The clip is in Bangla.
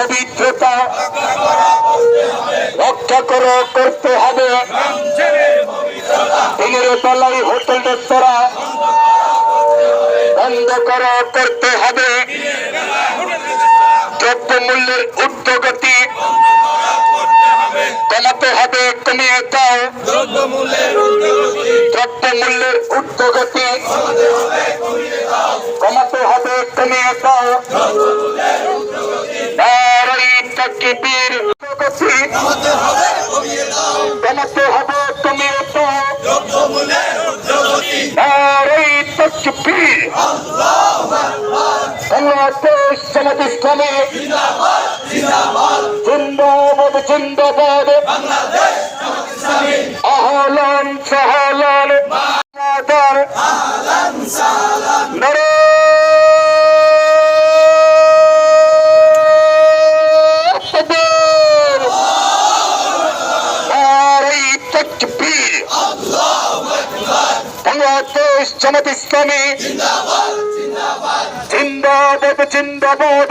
পবিত্রতা রক্ষা করতে হবে। দিনের বেলায় হোটেল রেস্তোরাঁ বন্ধ করতে হবে। দ্রব্যমূল্যের ঊর্ধ্বগতি কমাতে হবে, কমিয়ে দাও। দ্রব্যমূল্যের ঊর্ধ্বগতি কমাতে হবে, কমিয়ে দাও। নারায়ে তাকবীর, ঊর্ধ্বগতি কমাতে হবে, কমিয়ে দাও। নারায়ে তাকবীর, বাংলাদেশ জামাত ইসলামী জিন্দাবাদ জিন্দাবাদ। আহলান সাহলান বাংলাদেশ জামাত ইসলামী জিন্দাবাদ জিন্দাবাদ।